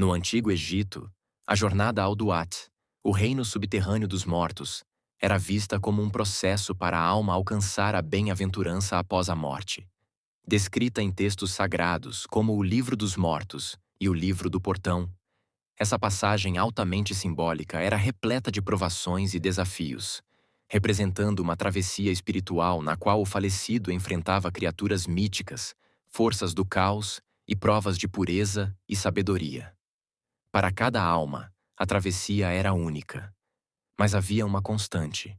No Antigo Egito, a jornada ao Duat, o reino subterrâneo dos mortos, era vista como um processo para a alma alcançar a bem-aventurança após a morte. Descrita em textos sagrados como o Livro dos Mortos e o Livro do Portão, essa passagem altamente simbólica era repleta de provações e desafios, representando uma travessia espiritual na qual o falecido enfrentava criaturas míticas, forças do caos e provas de pureza e sabedoria. Para cada alma, a travessia era única, mas havia uma constante.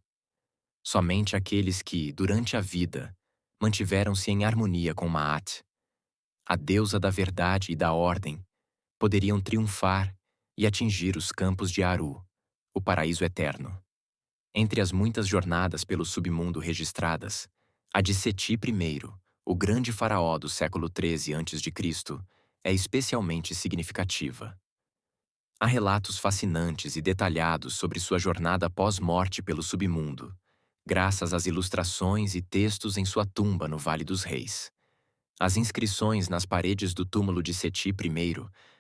Somente aqueles que, durante a vida, mantiveram-se em harmonia com Maat, a deusa da verdade e da ordem, poderiam triunfar e atingir os campos de Aru, o paraíso eterno. Entre as muitas jornadas pelo submundo registradas, a de Seti I, o grande faraó do século XIII a.C., é especialmente significativa. Há relatos fascinantes e detalhados sobre sua jornada pós-morte pelo submundo, graças às ilustrações e textos em sua tumba no Vale dos Reis. As inscrições nas paredes do túmulo de Seti I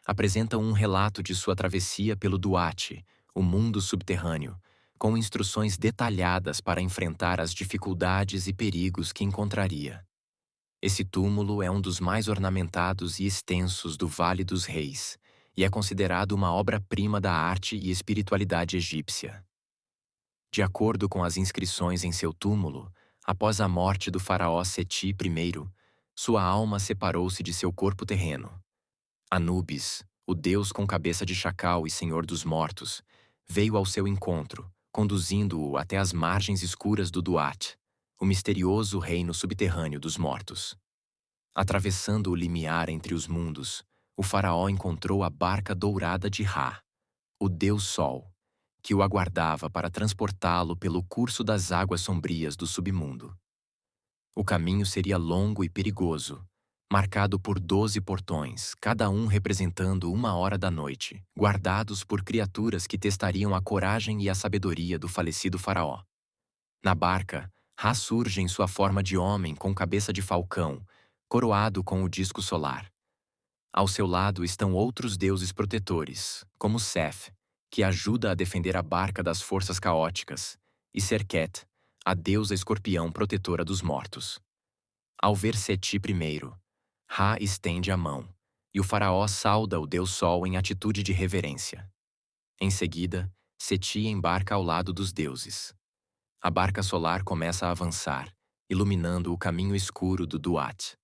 apresentam um relato de sua travessia pelo Duat, o mundo subterrâneo, com instruções detalhadas para enfrentar as dificuldades e perigos que encontraria. Esse túmulo é um dos mais ornamentados e extensos do Vale dos Reis e é considerado uma obra-prima da arte e espiritualidade egípcia. De acordo com as inscrições em seu túmulo, após a morte do faraó Seti I, sua alma separou-se de seu corpo terreno. Anubis, o deus com cabeça de chacal e senhor dos mortos, veio ao seu encontro, conduzindo-o até as margens escuras do Duat, o misterioso reino subterrâneo dos mortos. Atravessando o limiar entre os mundos, o faraó encontrou a barca dourada de Ra, o deus Sol, que o aguardava para transportá-lo pelo curso das águas sombrias do submundo. O caminho seria longo e perigoso, marcado por 12 portões, cada um representando 1 hora da noite, guardados por criaturas que testariam a coragem e a sabedoria do falecido faraó. Na barca, Ra surge em sua forma de homem com cabeça de falcão, coroado com o disco solar. Ao seu lado estão outros deuses protetores, como Seth, que ajuda a defender a barca das forças caóticas, e Serket, a deusa escorpião protetora dos mortos. Ao ver Seti I, Ra estende a mão, e o faraó sauda o deus Sol em atitude de reverência. Em seguida, Seti embarca ao lado dos deuses. A barca solar começa a avançar, iluminando o caminho escuro do Duat.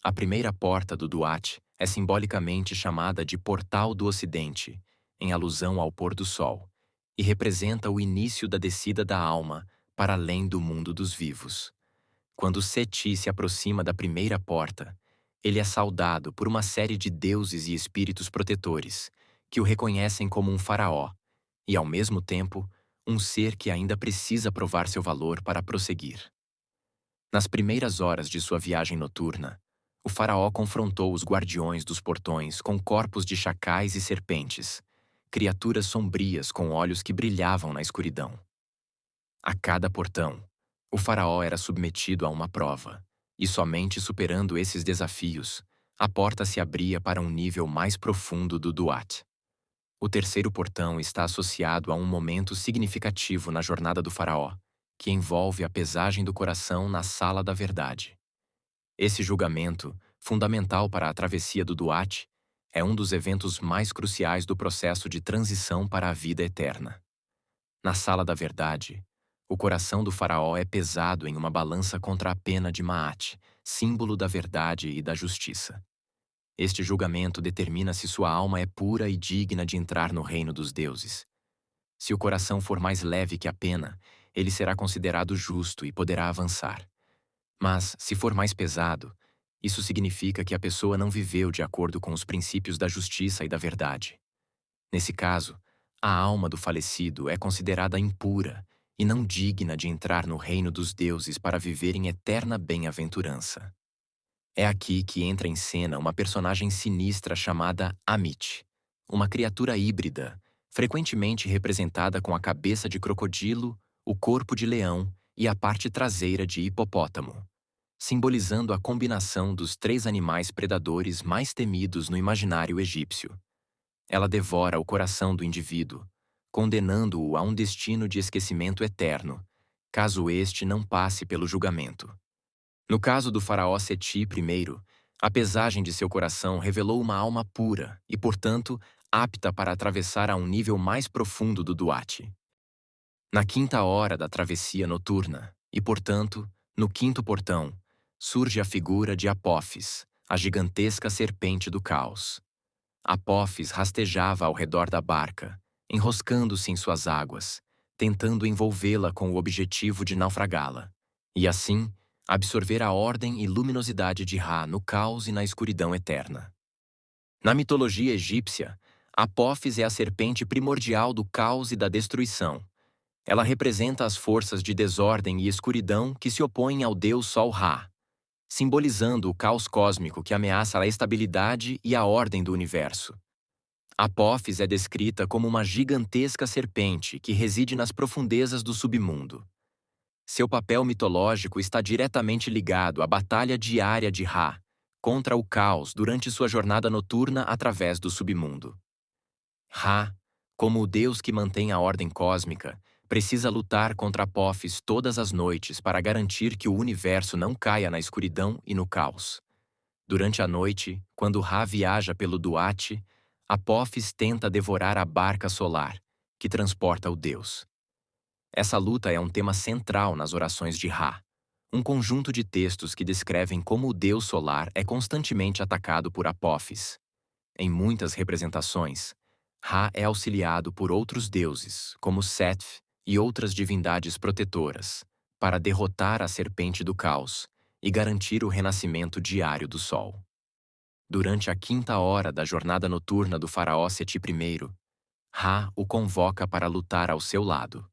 A primeira porta do Duat é simbolicamente chamada de Portal do Ocidente, em alusão ao pôr do sol, e representa o início da descida da alma para além do mundo dos vivos. Quando Seti se aproxima da primeira porta, ele é saudado por uma série de deuses e espíritos protetores, que o reconhecem como um faraó, e, ao mesmo tempo, um ser que ainda precisa provar seu valor para prosseguir. Nas primeiras horas de sua viagem noturna, o faraó confrontou os guardiões dos portões com corpos de chacais e serpentes, criaturas sombrias com olhos que brilhavam na escuridão. A cada portão, o faraó era submetido a uma prova, e somente superando esses desafios, a porta se abria para um nível mais profundo do Duat. O terceiro portão está associado a um momento significativo na jornada do faraó, que envolve a pesagem do coração na Sala da Verdade. Esse julgamento, fundamental para a travessia do Duat, é um dos eventos mais cruciais do processo de transição para a vida eterna. Na Sala da Verdade, o coração do faraó é pesado em uma balança contra a pena de Maat, símbolo da verdade e da justiça. Este julgamento determina se sua alma é pura e digna de entrar no reino dos deuses. Se o coração for mais leve que a pena, ele será considerado justo e poderá avançar. Mas, se for mais pesado, isso significa que a pessoa não viveu de acordo com os princípios da justiça e da verdade. Nesse caso, a alma do falecido é considerada impura e não digna de entrar no reino dos deuses para viver em eterna bem-aventurança. É aqui que entra em cena uma personagem sinistra chamada Amit, uma criatura híbrida, frequentemente representada com a cabeça de crocodilo, o corpo de leão e a parte traseira de hipopótamo, simbolizando a combinação dos 3 animais predadores mais temidos no imaginário egípcio. ela devora o coração do indivíduo, condenando-o a um destino de esquecimento eterno, caso este não passe pelo julgamento. No caso do faraó Seti I, a pesagem de seu coração revelou uma alma pura e, portanto, apta para atravessar a um nível mais profundo do Duat. Na quinta hora da travessia noturna, e, portanto, no quinto portão, surge a figura de Apófis, a gigantesca serpente do caos. Apófis rastejava ao redor da barca, enroscando-se em suas águas, tentando envolvê-la com o objetivo de naufragá-la, e assim absorver a ordem e luminosidade de Ra no caos e na escuridão eterna. Na mitologia egípcia, Apófis é a serpente primordial do caos e da destruição. Ela representa as forças de desordem e escuridão que se opõem ao deus Sol Ra, simbolizando o caos cósmico que ameaça a estabilidade e a ordem do universo. Apófis é descrita como uma gigantesca serpente que reside nas profundezas do submundo. Seu papel mitológico está diretamente ligado à batalha diária de Ra contra o caos durante sua jornada noturna através do submundo. Ra, como o deus que mantém a ordem cósmica, precisa lutar contra Apófis todas as noites para garantir que o universo não caia na escuridão e no caos. Durante a noite, quando Ra viaja pelo Duat, Apófis tenta devorar a barca solar, que transporta o deus. Essa luta é um tema central nas orações de Ra, um conjunto de textos que descrevem como o deus solar é constantemente atacado por Apófis. Em muitas representações, Ra é auxiliado por outros deuses, como Seth e outras divindades protetoras, para derrotar a serpente do caos e garantir o renascimento diário do sol. Durante a quinta hora da jornada noturna do faraó Seti I, Ra o convoca para lutar ao seu lado.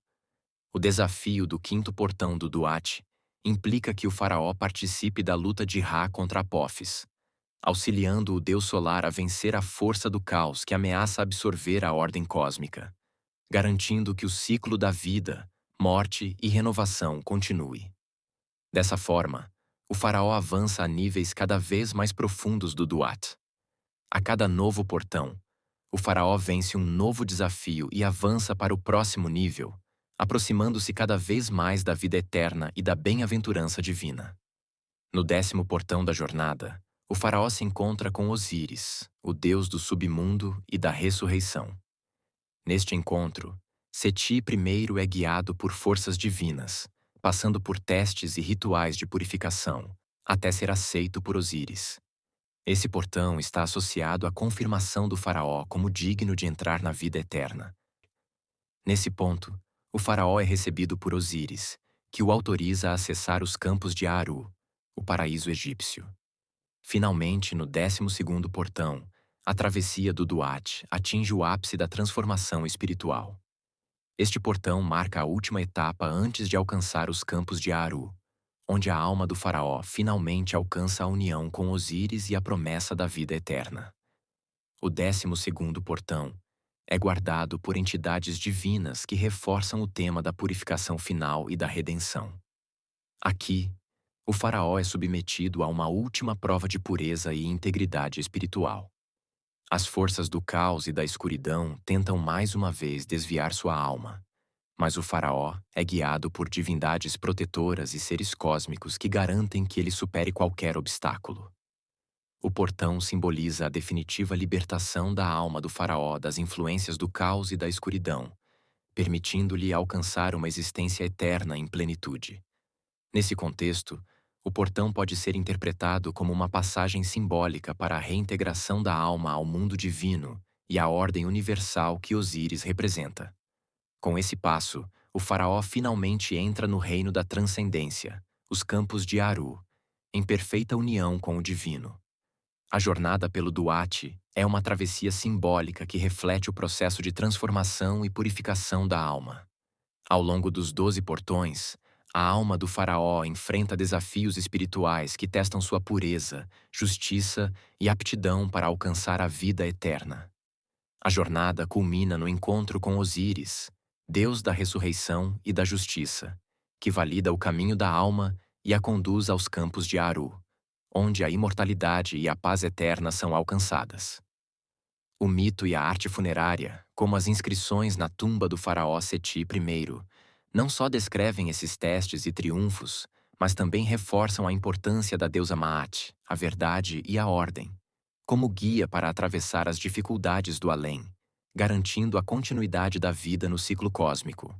O desafio do quinto portão do Duat implica que o faraó participe da luta de Ra contra Apófis, auxiliando o deus solar a vencer a força do caos que ameaça absorver a ordem cósmica, garantindo que o ciclo da vida, morte e renovação continue. Dessa forma, o faraó avança a níveis cada vez mais profundos do Duat. A cada novo portão, o faraó vence um novo desafio e avança para o próximo nível, aproximando-se cada vez mais da vida eterna e da bem-aventurança divina. No 10º portão da jornada, o faraó se encontra com Osíris, o deus do submundo e da ressurreição. Neste encontro, Seti I é guiado por forças divinas, passando por testes e rituais de purificação, até ser aceito por Osíris. Esse portão está associado à confirmação do faraó como digno de entrar na vida eterna. Nesse ponto, o faraó é recebido por Osíris, que o autoriza a acessar os campos de Aaru, o paraíso egípcio. Finalmente, no 12º portão, a travessia do Duat atinge o ápice da transformação espiritual. Este portão marca a última etapa antes de alcançar os campos de Aaru, onde a alma do faraó finalmente alcança a união com Osíris e a promessa da vida eterna. O 12º portão é guardado por entidades divinas que reforçam o tema da purificação final e da redenção. Aqui, o faraó é submetido a uma última prova de pureza e integridade espiritual. As forças do caos e da escuridão tentam mais uma vez desviar sua alma, mas o faraó é guiado por divindades protetoras e seres cósmicos que garantem que ele supere qualquer obstáculo. O portão simboliza a definitiva libertação da alma do faraó das influências do caos e da escuridão, permitindo-lhe alcançar uma existência eterna em plenitude. Nesse contexto, o portão pode ser interpretado como uma passagem simbólica para a reintegração da alma ao mundo divino e à ordem universal que Osíris representa. Com esse passo, o faraó finalmente entra no reino da transcendência, os campos de Aaru, em perfeita união com o divino. A jornada pelo Duat é uma travessia simbólica que reflete o processo de transformação e purificação da alma. Ao longo dos 12 portões, a alma do faraó enfrenta desafios espirituais que testam sua pureza, justiça e aptidão para alcançar a vida eterna. A jornada culmina no encontro com Osíris, deus da ressurreição e da justiça, que valida o caminho da alma e a conduz aos campos de Aaru, onde a imortalidade e a paz eterna são alcançadas. O mito e a arte funerária, como as inscrições na tumba do faraó Seti I, não só descrevem esses testes e triunfos, mas também reforçam a importância da deusa Maat, a verdade e a ordem, como guia para atravessar as dificuldades do além, garantindo a continuidade da vida no ciclo cósmico.